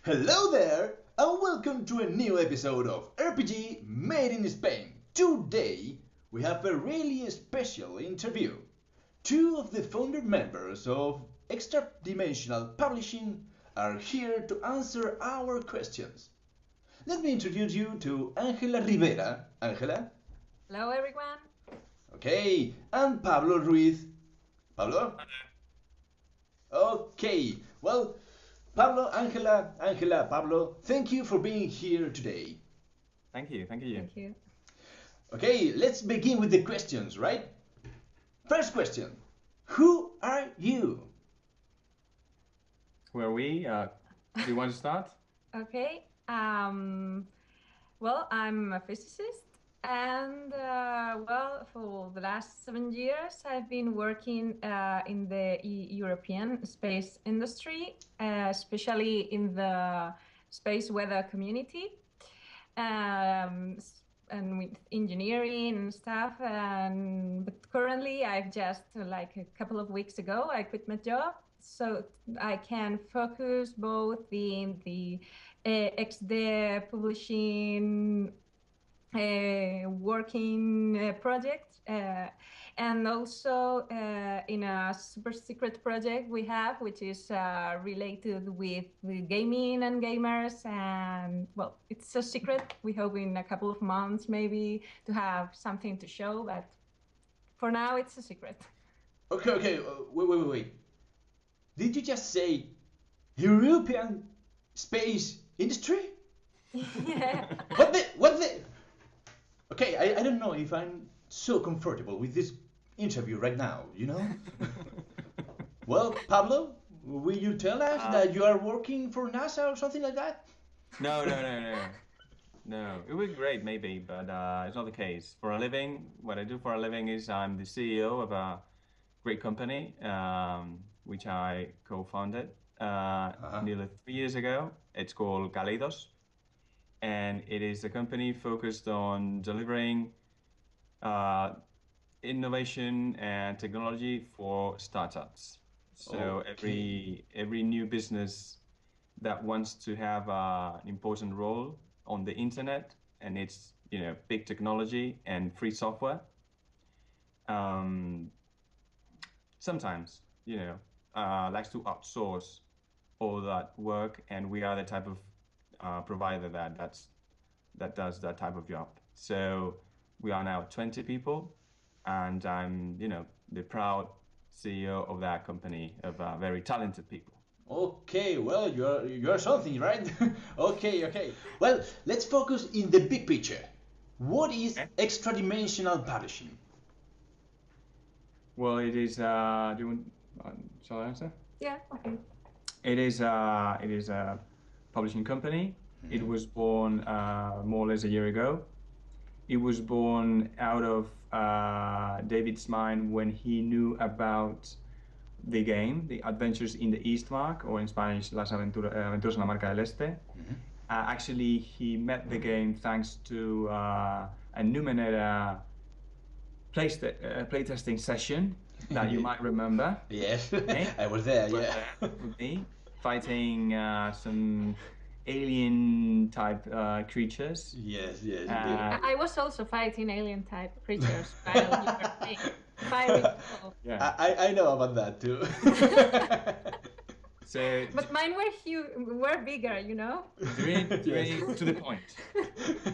Hello there, and welcome to a new episode of RPG Made in Spain. Today, we have a really special interview. Two of the founder members of ExtraDimensional Publishing are here to answer our questions. Let me introduce you to Ángela Rivera. Ángela? Hello, everyone. Okay, and Pablo Ruiz. Pablo? Okay, well, Pablo, Ángela, Pablo, thank you for being here today. Thank you. Thank you. Okay, let's begin with the questions, right? First question. Who are you? Who are we? Do you want to start? Okay. Well, I'm a physicist, and for the last 7 years, I've been working in the European space industry, especially in the space weather community. And with engineering and stuff. But currently, I've just like a couple of weeks ago, I quit my job so I can focus both in the XD publishing working project and also in a super secret project we have, which is related with the gaming and gamers. And well, it's a secret. We hope in a couple of months maybe to have something to show, but for now it's a secret. Okay, wait. Did you just say European space industry? Yeah. What the? Okay, I don't know if I'm so comfortable with this interview right now, you know? Well, Pablo, will you tell us that you are working for NASA or something like that? No. No, it would be great maybe, but it's not the case. For a living, what I do for a living is I'm the CEO of a great company, which I co-founded nearly 3 years ago. It's called Kaleidos, and it is a company focused on delivering uh, innovation and technology for startups. So every new business that wants to have an important role on the internet, and it's big technology and free software. Um, Sometimes likes to outsource all that work, and we are the type of provider that does that type of job. So we are now 20 people, and I'm the proud CEO of that company of very talented people. Okay, well, you're something, right? Okay. Well, let's focus in the big picture. What is Okay. extra-dimensional publishing? Well, it is. Do you want? Shall I answer? Yeah. Okay. It is a publishing company. It was born more or less a year ago. It was born out of David's mind when he knew about the game, the Adventures in the Eastmark, or in Spanish, Aventuras en la Marca del Este. Actually, he met the game thanks to a Numenera playtesting session that you might remember. Yes, Okay? I was there, Was yeah. there with me, fighting some alien type creatures. Yes, indeed. I was also fighting alien type creatures while you were playing. If I recall. Yeah. I know about that too. So But mine were bigger, you know? during to the point.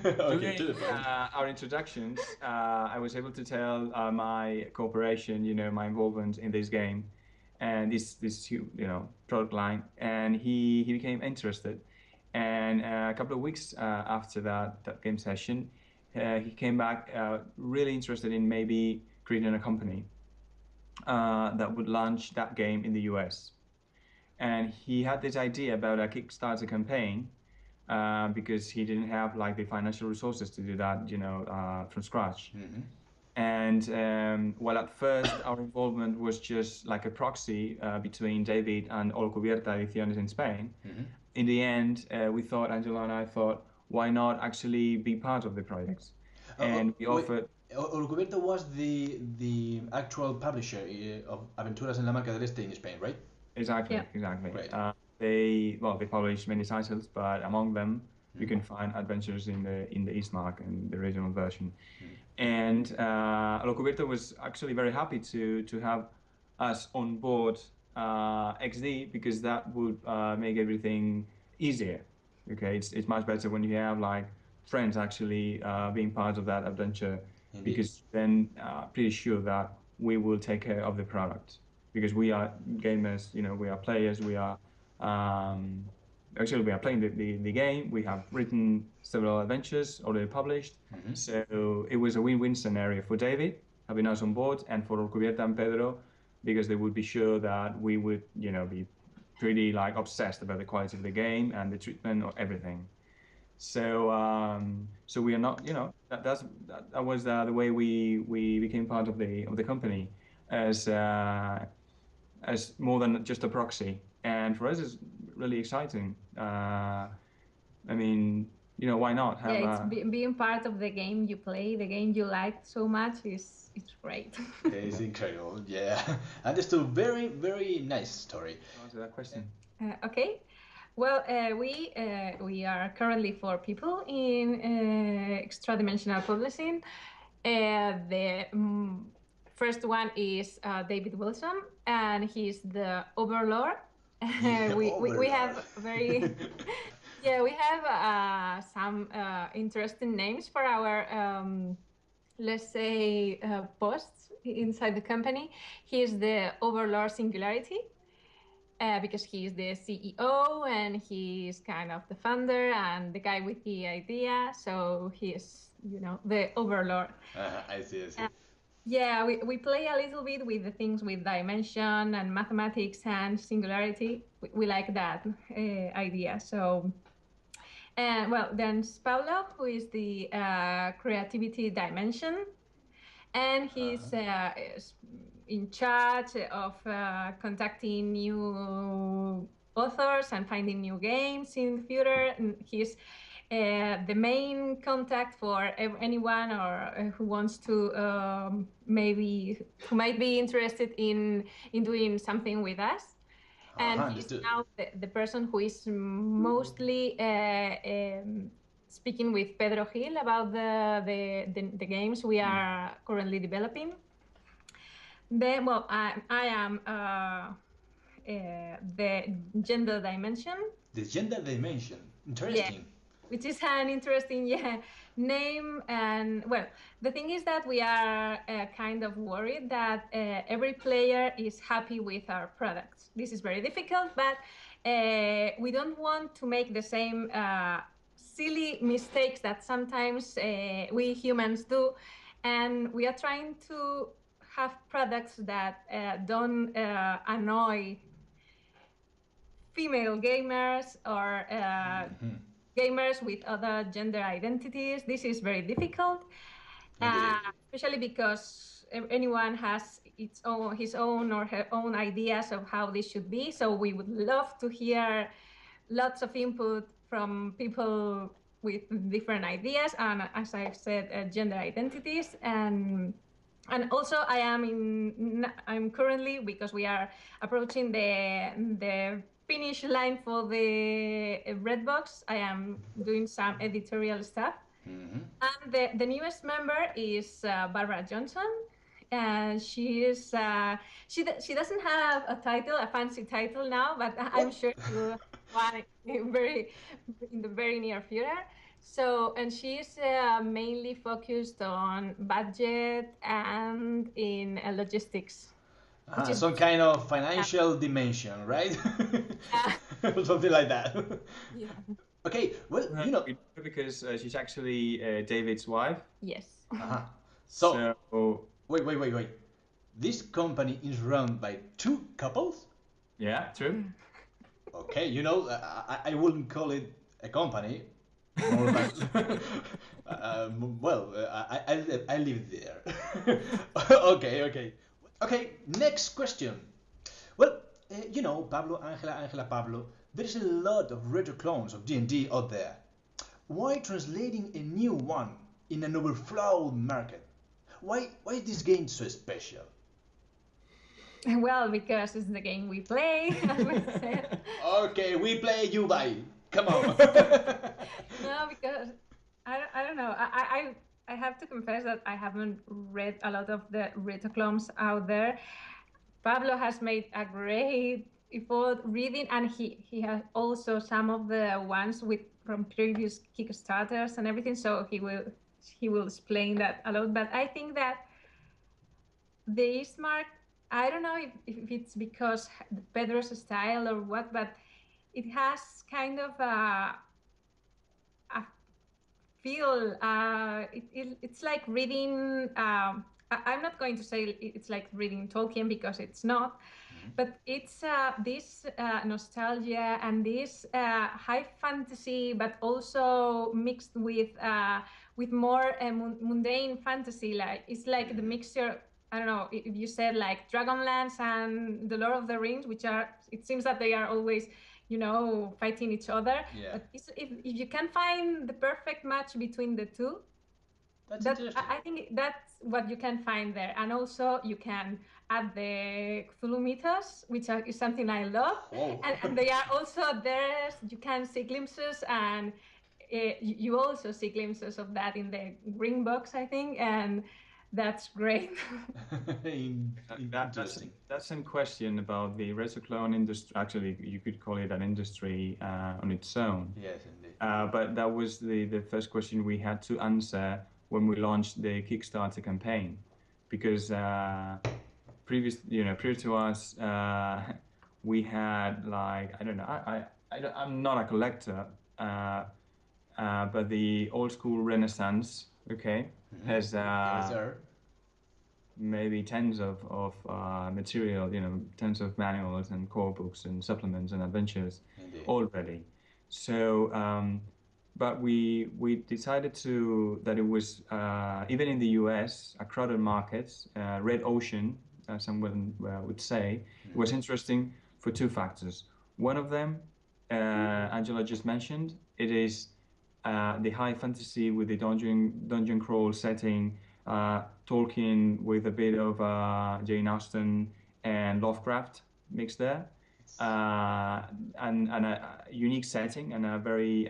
Okay, to the During point. our introductions, I was able to tell my cooperation, my involvement in this game, and this product line, and he became interested. And a couple of weeks after that game session, he came back really interested in maybe creating a company that would launch that game in the US. And he had this idea about a Kickstarter campaign because he didn't have like the financial resources to do that, from scratch. And while at first our involvement was just like a proxy between David and All Cubierta Ediciones in Spain, in the end, we thought, Angela and I thought, why not actually be part of the project? And we offered. Roberto was the actual publisher of Aventuras en la Marca del Este in Spain, right? Exactly, Yeah. exactly. Right. they publish many titles, but among them you can find adventures in the Eastmark and the regional version. And Locubierto was actually very happy to have us on board XD, because that would make everything easier. Okay, it's much better when you have like friends actually being part of that adventure. Indeed. Because then pretty sure that we will take care of the product, because we are gamers, we are players, we are actually we are playing the game. We have written several adventures already published. So it was a win-win scenario for David having us on board, and for Cubierta and Pedro, because they would be sure that we would be pretty like obsessed about the quality of the game and the treatment of everything. So so we are not, that was the way we became part of the company as more than just a proxy. And for us, it's really exciting. I mean, why not have? Yeah, being part of the game you play, the game you like so much, it's great. It's incredible. Yeah, and it's a very, very nice story. Answer that question. Okay. Well, we are currently 4 people in ExtraDimensional Publishing. The first one is David Wilson, and he's the overlord. We have very yeah, we have some interesting names for our let's say posts inside the company. He is the overlord Singularity. Because he is the CEO and he is kind of the founder and the guy with the idea. So he is, the overlord. I see. Yeah, we play a little bit with the things with dimension and mathematics and singularity. We like that idea. So, well, then Pablo, who is the creativity dimension. And he's in charge of contacting new authors and finding new games in the future. And he's the main contact for anyone or who wants to who might be interested in doing something with us. And he's now the person who is mostly speaking with Pedro Gil about the games we are currently developing. Then, well, I am the gender dimension. The gender dimension, interesting. Yeah, which is an interesting name. And well, the thing is that we are kind of worried that every player is happy with our products. This is very difficult, but we don't want to make the same silly mistakes that sometimes we humans do, and we are trying to have products that don't annoy female gamers or gamers with other gender identities. This is very difficult, especially because anyone has his own or her own ideas of how this should be. So we would love to hear lots of input from people with different ideas and, as I said, gender identities. And also I'm currently, because we are approaching the finish line for the red box, I am doing some editorial stuff. And the newest member is Barbara Johnson. And she is she doesn't have a title, a fancy title now, but I'm sure she will one in the very near future. So, and she's mainly focused on budget and in logistics. Some kind of financial dimension, right? Something like that. Yeah. Okay, well, because she's actually David's wife. Yes. So wait. This company is run by 2 couples? Yeah, true. Okay, I wouldn't call it a company. More like, I live there. Okay, next question. Well, Pablo, Angela, Pablo, there's a lot of retro clones of D&D out there. Why translating a new one in an overflowed market? Why is this game so special? Well, because it's the game we play, as we said. Okay, we play, you buy. Come on. No, because I don't know. I have to confess that I haven't read a lot of the retoclones out there. Pablo has made a great effort reading, and he has also some of the ones with from previous Kickstarters and everything. So he will explain that a lot. But I think that the Ismark, I don't know if it's because Pedro's style or what, but it has kind of a feel. It's like reading. I'm not going to say it's like reading Tolkien because it's not, but it's this nostalgia and this high fantasy, but also mixed with more mundane fantasy. Like it's like the mixture. I don't know if you said like Dragonlance and the Lord of the Rings, which are, it seems that they are always, fighting each other. Yeah. But if you can find the perfect match between the two, That's that interesting. I think that's what you can find there. And also you can add the Cthulhu mythos, which is something I love. Whoa. And they are also there. You can see glimpses, and you also see glimpses of that in the green box, I think, and that's great. Interesting. That's some question about the retoclone industry. Actually, you could call it an industry on its own. Yes, indeed. But that was the first question we had to answer when we launched the Kickstarter campaign, because prior to us, we had, like, I don't know, I'm not a collector, but the old school Renaissance, okay, has Yes, sir. maybe tens of material, tens of manuals and core books and supplements and adventures Indeed. already. So, but we decided that it was, even in the US, a crowded market, red ocean, someone would say, it was interesting for two factors. One of them, Angela just mentioned, it is the high fantasy with the dungeon crawl setting, Tolkien with a bit of Jane Austen and Lovecraft mixed there, and a unique setting and a very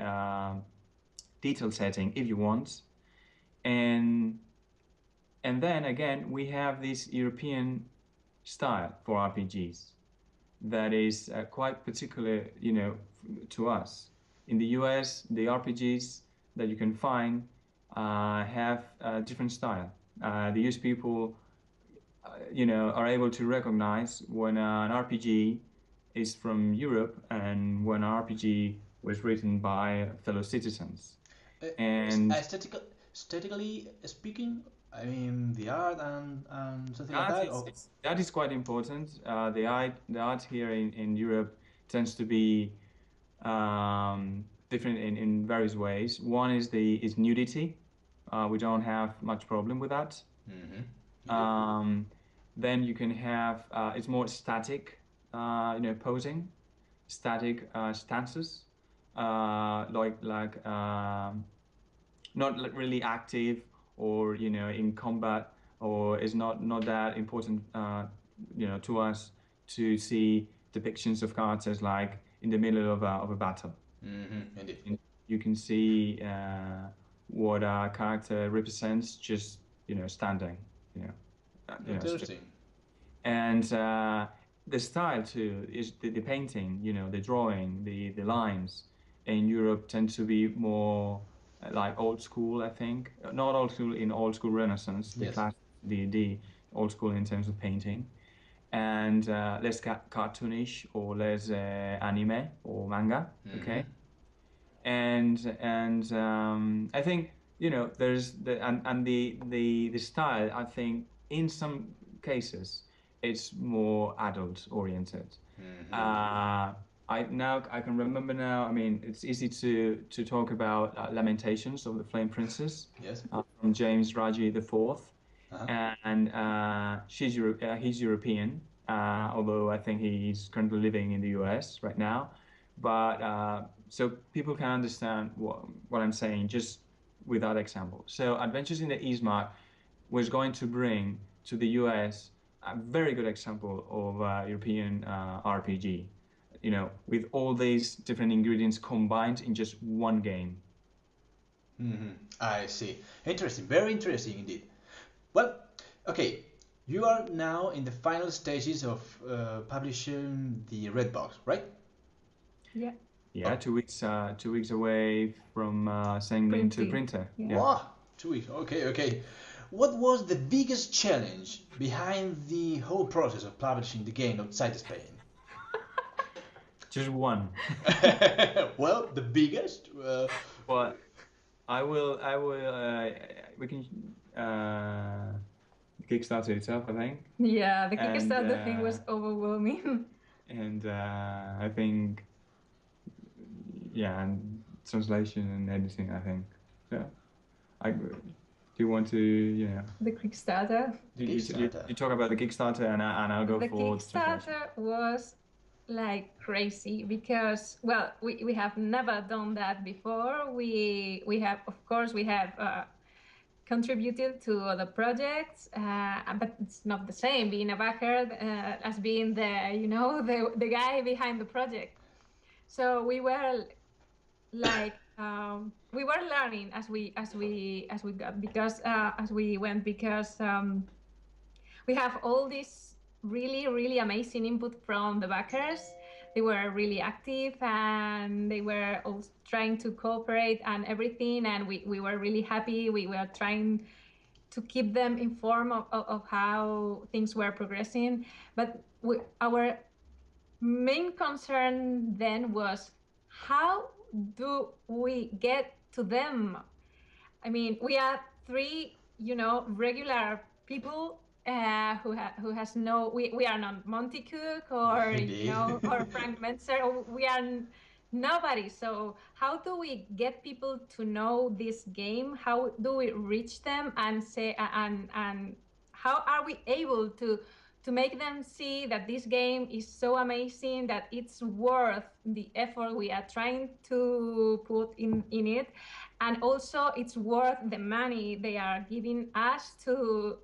detailed setting, if you want, and then again we have this European style for RPGs that is quite particular, to us. In the US, the RPGs that you can find have a different style. The US people, are able to recognize when an RPG is from Europe and when an RPG was written by fellow citizens. And aesthetically speaking, I mean, the art and something like that. That is quite important. The art here in Europe tends to be different in various ways. One is nudity. We don't have much problem with that. Then you can have it's more static, posing, static stances, like not really active or in combat, or is not that important to us to see depictions of characters like in the middle of a battle. Indeed. You can see what a character represents just standing. Interesting. And the style too is the painting, the drawing, the lines in Europe tend to be more like old school, I think. Not old school in old school Renaissance, the classic D&D, old school in terms of painting, and less cartoonish or less anime or manga. Okay. And I think there's the style. I think in some cases it's more adult oriented. I can remember now. I mean, it's easy to talk about Lamentations of the Flame Princess. Yes. From James Raji IV, and he's European, although I think he's currently living in the US right now. But so people can understand what I'm saying just with that example. So Adventures in the Ismark was going to bring to the US a very good example of a European RPG, you know, with all these different ingredients combined in just one game. I see. Interesting, very interesting indeed. Well, okay, you are now in the final stages of publishing the red box, right? Yeah. Yeah, 2 weeks away from sending to Printing. printer. Yeah. Wow, 2 weeks. Okay. What was the biggest challenge behind the whole process of publishing the game outside Spain? Just one. Well, the biggest. Well, we can Kickstarter itself, I think. Yeah, the And, Kickstarter thing was overwhelming. And I think, yeah, and translation and editing, I think. So, do you want to, The Kickstarter. You talk about the Kickstarter, and I'll go The for Kickstarter was like crazy because, well, we have never done that before. We have, of course, we have contributed to other projects, but it's not the same being a backer as being the guy behind the project. So we were like we were learning as we got, because as we went, because we have all this really amazing input from the backers. They were really active and they were all trying to cooperate and everything, and we were really happy. We were trying to keep them informed of how things were progressing, but our main concern then was, how do we get to them? I mean, we are three, regular people who has no. We are not Monty Cook or or Frank Metzer. We are nobody. So how do we get people to know this game? How do we reach them and say and how are we able to make them see that this game is so amazing, that it's worth the effort we are trying to put in it, and also it's worth the money they are giving us to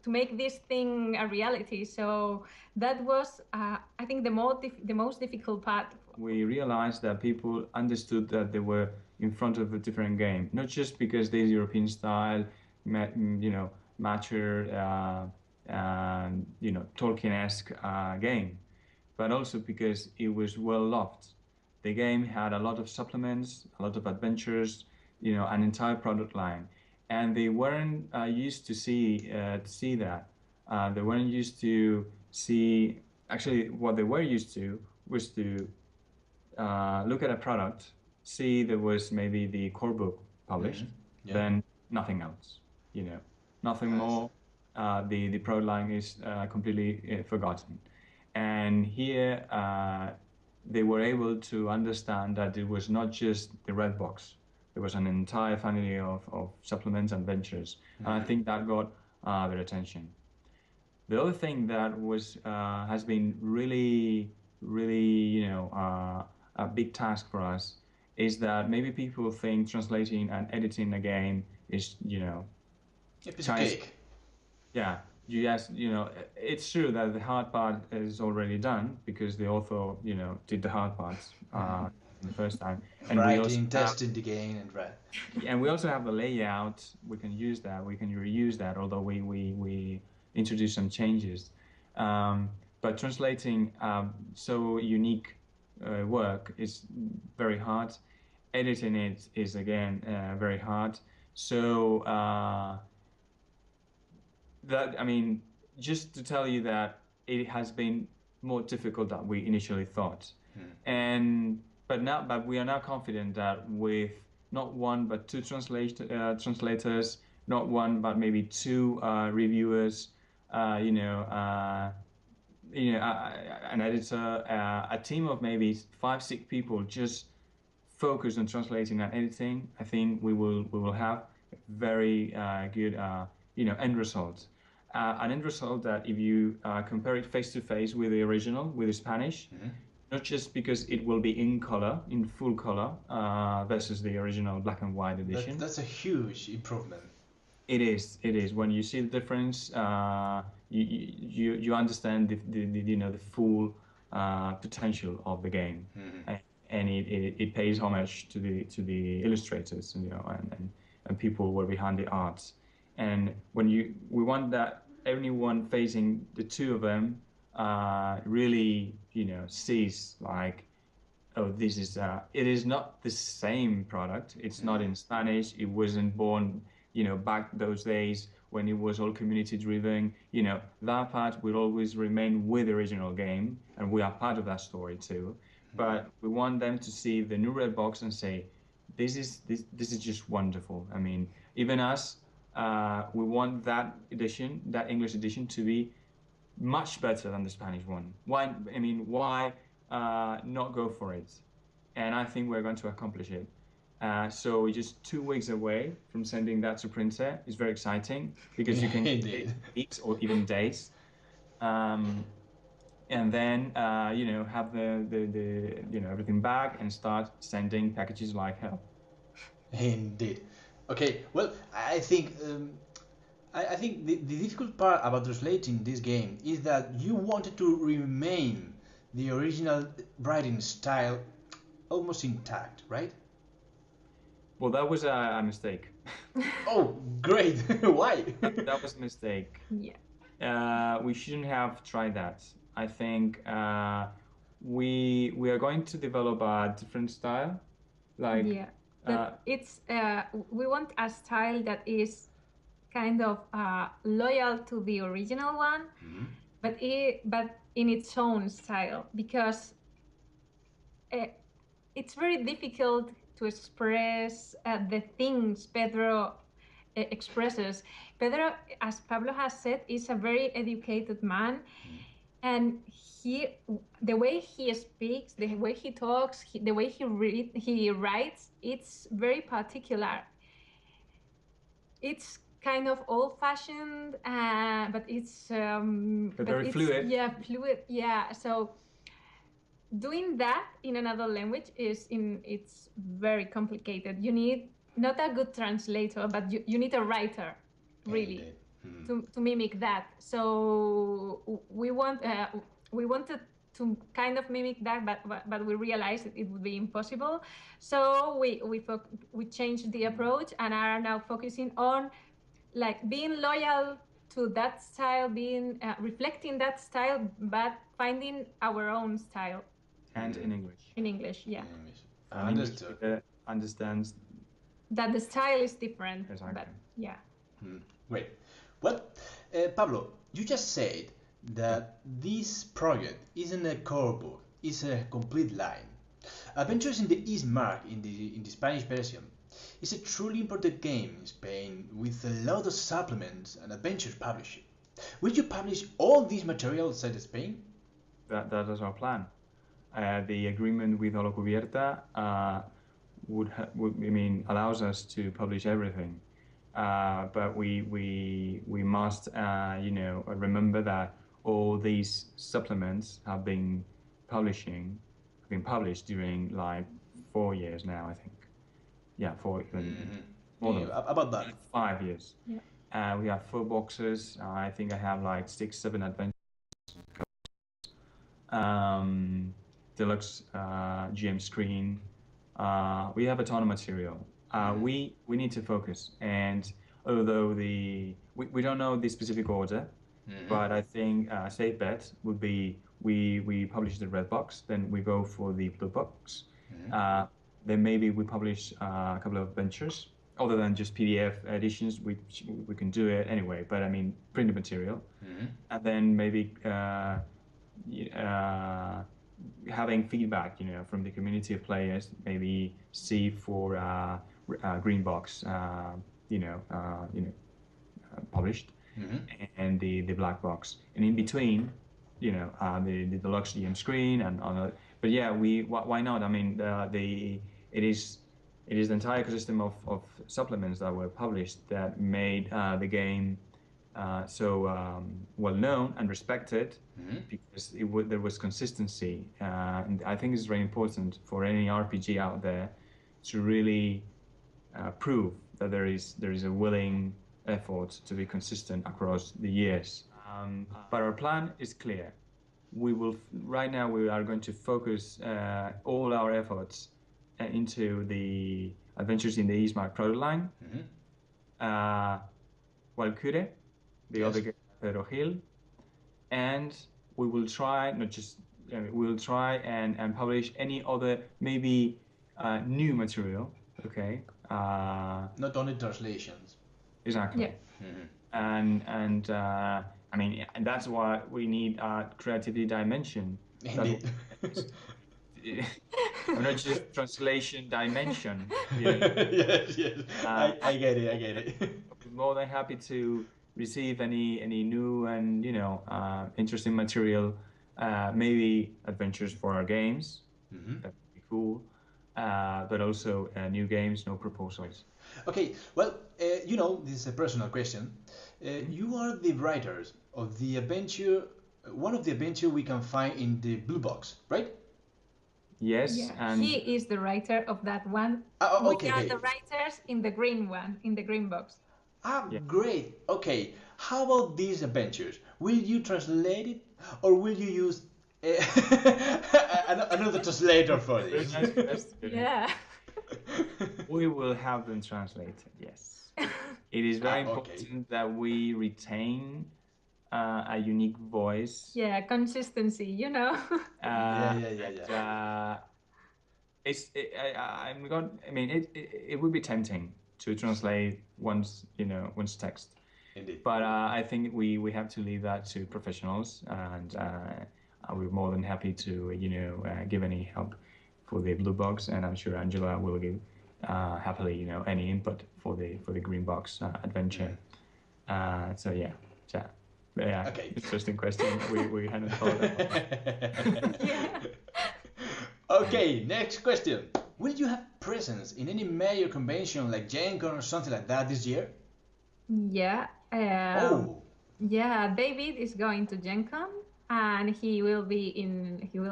make this thing a reality. So that was, I think, the most difficult part. We realized that people understood that they were in front of a different game, not just because there's European style, mature, Tolkien-esque game, but also because it was well loved. The game had a lot of supplements, a lot of adventures, an entire product line, and they weren't used to see that. They weren't used to see. Actually, what they were used to was to look at a product, see there was maybe the core book published, then nothing else. Nothing more. The product line is completely forgotten. And here they were able to understand that it was not just the red box. There was an entire family of supplements and ventures. And I think that got their attention. The other thing that was has been really a big task for us is that maybe people think translating and editing a game is a piece of cake. Yeah, it's true that the hard part is already done because the author did the hard parts the first time. And writing, testing the game, and right. And we also have the layout. We can use that. We can reuse that. Although we introduce some changes, but translating so unique work is very hard. Editing it is again very hard. So just to tell you that it has been more difficult than we initially thought, but we are now confident that with not one but two translators, not one but maybe two reviewers, an editor, a team of maybe 5-6 people just focused on translating and editing, I think we will have a very good end result. An end result that if you compare it face to face with the original, with the Spanish, not just because it will be in color, in full color, versus the original black and white edition. That's a huge improvement. It is. When you see the difference, you understand the full potential of the game, and it pays homage to the illustrators, and people who are behind the arts. And we want that anyone facing the two of them really sees like, oh, this is it is not the same product. It's not in Spanish. It wasn't born back those days when it was all community driven. That part will always remain with the original game, and we are part of that story too. But we want them to see the new red box and say, this is just wonderful. I mean, even us, we want that edition, that English edition, to be much better than the Spanish one. Why? I mean, why not go for it? And I think we're going to accomplish it. So we're just 2 weeks away from sending that to printer. It's very exciting because you can get weeks or even days. And then have the everything back and start sending packages like hell. Indeed. Okay. Well, I think the difficult part about translating this game is that you wanted to remain the original writing style almost intact, right? Well, that was a mistake. Oh, great! Why? That was a mistake. Yeah. We shouldn't have tried that. I think we are going to develop a different style. Like Yeah. But it's we want a style that is kind of loyal to the original one, but in its own style, because it's very difficult to express the things Pedro expresses. Pedro, as Pablo has said, is a very educated man, and the way he speaks, the way he talks, the way he writes, it's very particular. It's kind of old-fashioned, but it's very fluid. Yeah, fluid. Yeah, so doing that in another language it's very complicated. You need not a good translator, but you need a writer, really, to mimic that. So we wanted to kind of mimic that, but we realized it would be impossible. So we changed the approach and are now focusing on like being loyal to that style, being reflecting that style, but finding our own style. And in English. In English, yeah. Understood. Understands that the style is different. Exactly. But yeah. Great. Well, Pablo, you just said that this project isn't a core book; it's a complete line. Adventures in the East Mark in the Spanish version is a truly important game in Spain with a lot of supplements and adventures published. Will you publish all these material outside Spain? That is our plan. The agreement with Holo Cubierta allows us to publish everything, but we must remember that all these supplements have been published during like 4 years now, I think. Yeah, more than about that. 5 years. Yeah. We have 4 boxes. I think I have like 6, 7 adventures. Deluxe GM screen. We have a ton of material. We need to focus, and although we don't know the specific order, but I think a safe bet would be we publish the red box, then we go for the blue box, then maybe we publish a couple of adventures. Other than just PDF editions, we can do it anyway. But I mean printed material, and then maybe having feedback, from the community of players, maybe see for green box, published, and the black box, and in between, the deluxe GM screen and on. But yeah, why not? I mean, it is the entire ecosystem of supplements that were published that made the game so well known and respected, because there was consistency. And I think it's very important for any RPG out there to really prove that there is a willing effort to be consistent across the years. But our plan is clear. Right now we are going to focus all our efforts into the Adventures in the Eastmark product line. Valkyrie, the other game, Pedro Hill, and we will try we will try and publish any other maybe new material. Okay. Not only translations. Exactly. Yeah. And I mean, and that's why we need a creativity dimension. Indeed. Not just translation dimension. Yes. I get it. I'm more than happy to receive any new and interesting material. Maybe adventures for our games. That would be cool. But also new games, no proposals. Okay, well, this is a personal question. You are the writers of the adventure, one of the adventure we can find in the blue box, right? Yes, Yeah, and he is the writer of that one. Okay, we are the writers in the green one, in the green box. Great. Okay, how about these adventures? Will you translate it, or will you use another translator for this? Yeah. We will have them translated, yes. It is very important that we retain a unique voice. Yeah, consistency, Yeah. It would be tempting to translate one's text. Indeed. But I think we have to leave that to professionals, and we're more than happy to give any help for the blue box, and I'm sure Angela will give happily any input for the green box adventure. So yeah. Okay. Interesting question. We hadn't thought about. Yeah. Okay, next question. Will you have presence in any major convention like Gen Con or something like that this year? Yeah. Yeah, David is going to Gen Con, and he will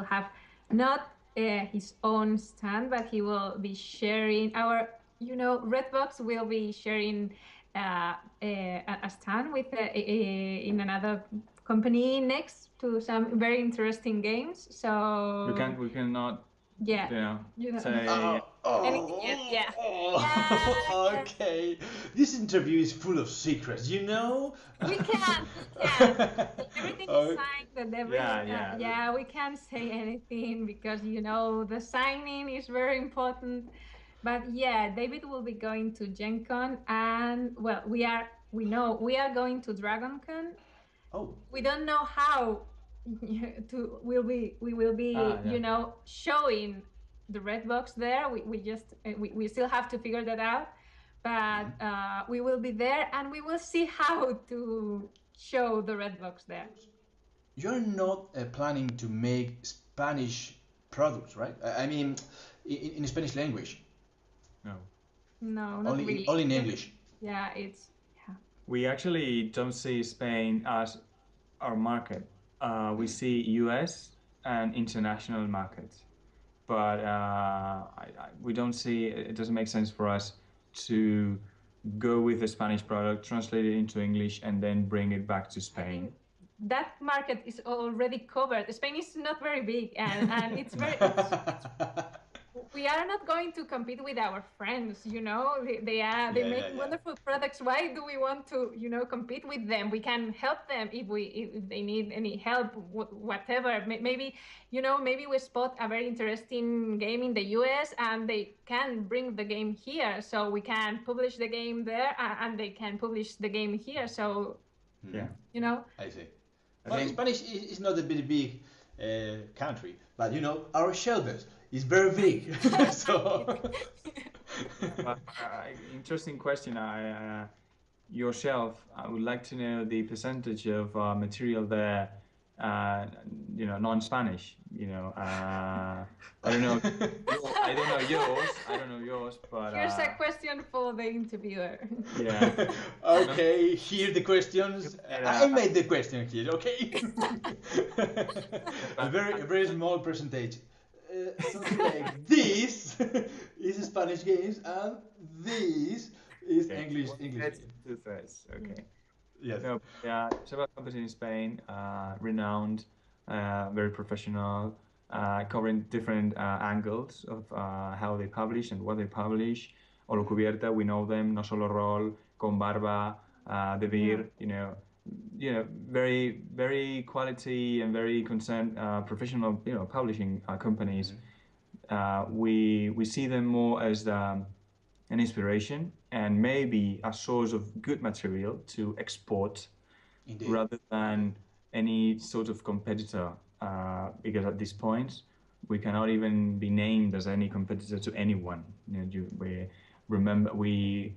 have not his own stand, but he will be sharing our, Redbox will be sharing a stand with in another company next to some very interesting games. So we cannot say okay. This interview is full of secrets, We can. Everything is signed. We can't say anything because the signing is very important. But yeah, David will be going to Gen Con, and well, we are going to Dragon Con. Oh. We don't know how we will be showing the red box there. We still have to figure that out, but we will be there, and we will see how to show the red box there. You're not planning to make Spanish products, right? I mean, in Spanish language. No, not really. Only in English. Yeah, We actually don't see Spain as our market. We see US and international markets, but we don't see. It doesn't make sense for us to go with a Spanish product, translate it into English, and then bring it back to Spain. That market is already covered. Spain is not very big, and it's very. We are not going to compete with our friends, they make wonderful products. Why do we want to, compete with them? We can help them if they need any help, whatever. Maybe we spot a very interesting game in the US and they can bring the game here, so we can publish the game there and they can publish the game here. So, I see. Well, Spanish is not a very big country, but our shelters is very big. So interesting question. Yourself, I would like to know the percentage of material there, non-Spanish. I don't know. I don't know yours. But here's a question for the interviewer. Yeah. Okay. Here the questions. I made the question here. Okay. a very small percentage. Something like this is Spanish games and this is English. Two-thirds. Okay. Yes. No, yeah, several companies in Spain, renowned, very professional, covering different angles of how they publish and what they publish. Olo Cubierta, we know them, No Solo Roll, Con Barba, De Yeah. Vir, very, very quality and very concerned, professional, publishing companies. We see them more as an inspiration and maybe a source of good material to export Indeed. rather than any sort of competitor. Because at this point, we cannot even be named as any competitor to anyone. We remember the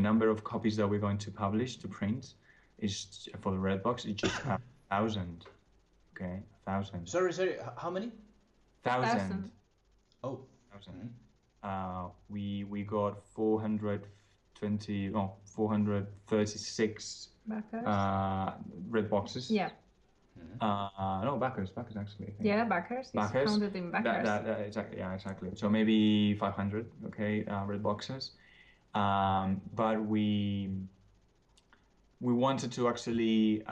number of copies that we're going to publish to print is for the Redbox. It's just 1,000. Okay, 1,000. Sorry. How many? 1,000. Oh. 1,000. We got 436 Backers. red boxes. Yeah. No, backers actually. I think. Yeah, backers. It's Backers. counted in backers. Exactly. Yeah, exactly. So maybe 500. Okay, red boxes. But we wanted to actually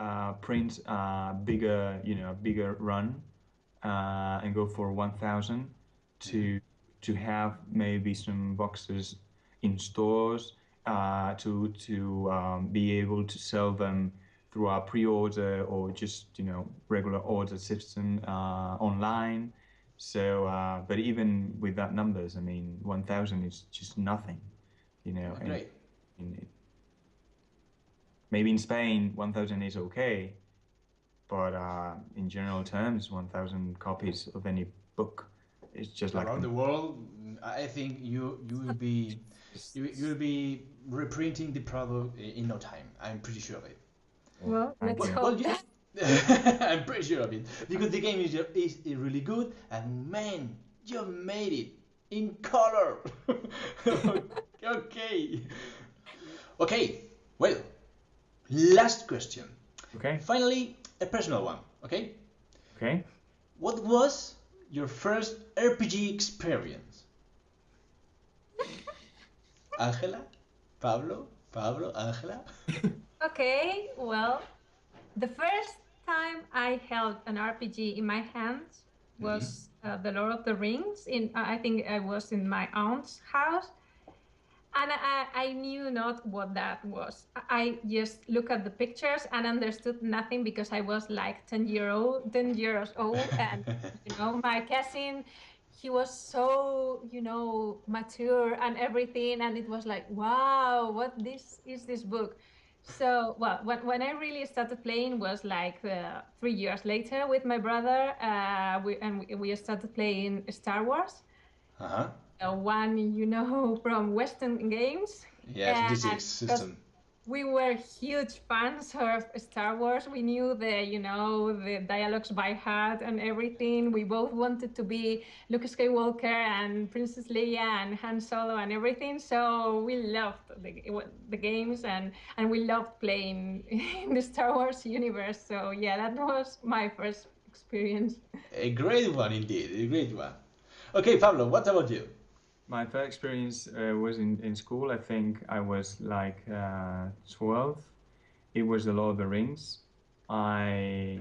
print a bigger run, and go for 1,000 to have maybe some boxes in stores, to be able to sell them through our pre-order or just regular order system online. So, but even with that numbers, I mean, 1,000 is just nothing, Great. Maybe in Spain, 1,000 is okay, but in general terms, 1,000 copies of any book is just like Around the world, I think you will be reprinting the product in no time. I'm pretty sure of it. Well, Thank let's you. hope. I'm pretty sure of it because the game is really good, and man, you made it in color. Okay. Well, last question. Okay. Finally, a personal one. Okay. Okay. What was your first RPG experience? Angela, Pablo, Angela. Okay, well, the first time I held an RPG in my hands was The Lord of the Rings. I think I was in my aunt's house, and I knew not what that was. I just looked at the pictures and understood nothing because I was like 10 years old, and my cousin, he was so mature and everything, and it was like, wow, what is this book? So, well, when I really started playing was like 3 years later with my brother. We started playing Star Wars. One, from Western Games. Yes, And D6 system. we were huge fans of Star Wars. We knew the dialogues by heart and everything. We both wanted to be Luke Skywalker and Princess Leia and Han Solo and everything. So we loved the games, and we loved playing in the Star Wars universe. So yeah, that was my first experience. A great one indeed, a great one. Okay, Pablo, what about you? My first experience was in school. I think I was like 12. It was The Lord of the Rings. I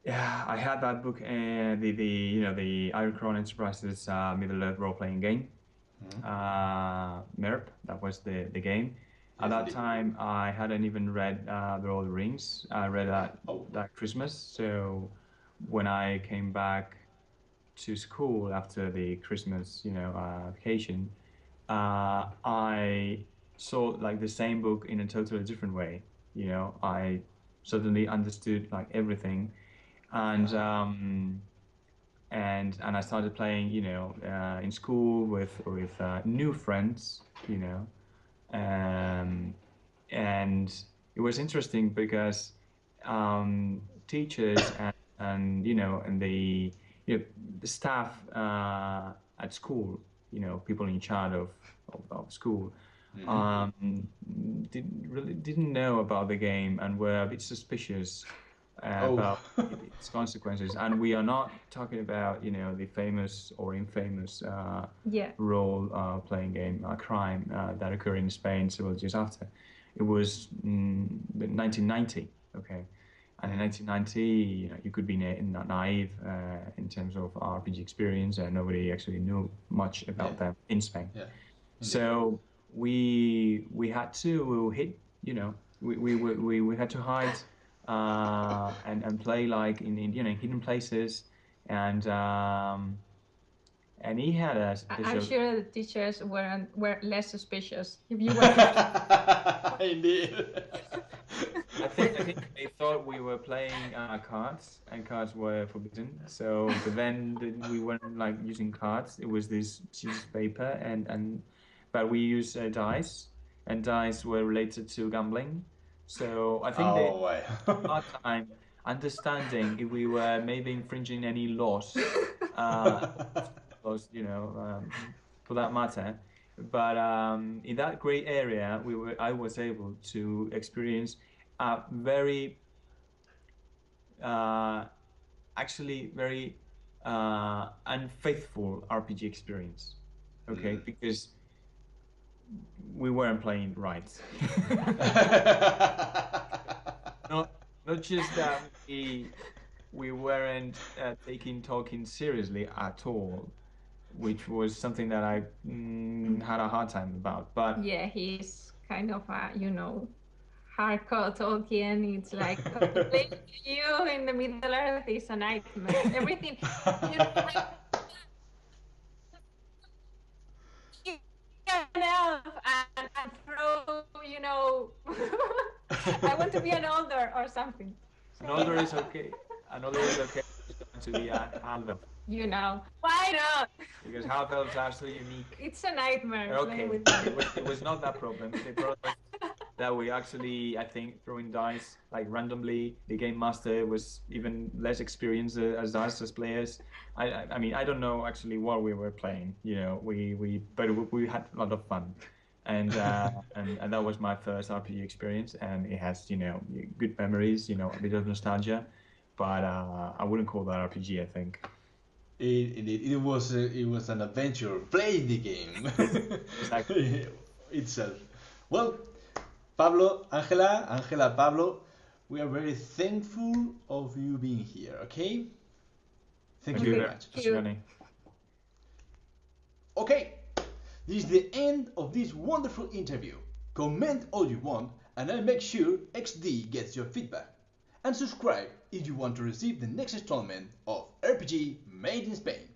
had that book, and the Iron Crown Enterprises Middle-earth role-playing game. MERP, that was the game. At that time, I hadn't even read The Lord of the Rings. I read that Christmas. So when I came back to school after the Christmas, vacation, I saw like the same book in a totally different way. I suddenly understood like everything, and I started playing, in school with new friends, and it was interesting because teachers and the staff at school, people in charge of school, didn't know about the game and were a bit suspicious about its consequences. And we are not talking about, the famous or infamous role-playing game Crime that occurred in Spain several years after. It was 1990. Okay. And in 1990, you could be naive in terms of RPG experience, and nobody actually knew much about them in Spain. Yeah. So we had to hit, we had to hide and play like in hidden places, and he had a special. I'm sure the teachers were less suspicious if you were. Indeed. I think they thought we were playing cards, and cards were forbidden. So, but then we weren't like using cards. It was this sheet of paper, but we used dice, and dice were related to gambling. So I think they had a hard time understanding if we were maybe infringing any laws, for that matter. But in that gray area, I was able to experience a very, actually very unfaithful RPG experience. Okay, because we weren't playing right. Not just that we weren't taking talking seriously at all, which was something that I had a hard time about. But yeah, he's kind of a hardcore Tolkien. It's like playing you in the Middle Earth is a nightmare. Everything. An elf and throw, I want to be an older or something. An older is okay. An older is okay. To be an elf. Why not? Because half elves are so unique. It's a nightmare. Okay, it was not that problem. The problem was that we actually, I think, throwing dice like randomly. The game master was even less experienced as us as players. I mean, I don't know actually what we were playing. But we had a lot of fun, and that was my first RPG experience, and it has good memories, a bit of nostalgia, but I wouldn't call that RPG. I think. It was an adventure playing the game exactly. itself. Well, Pablo, Angela, Pablo, we are very thankful of you being here. Okay, thank you very much. Okay, this is the end of this wonderful interview. Comment all you want, and I'll make sure XD gets your feedback. And subscribe if you want to receive the next installment of RPG Made in Spain.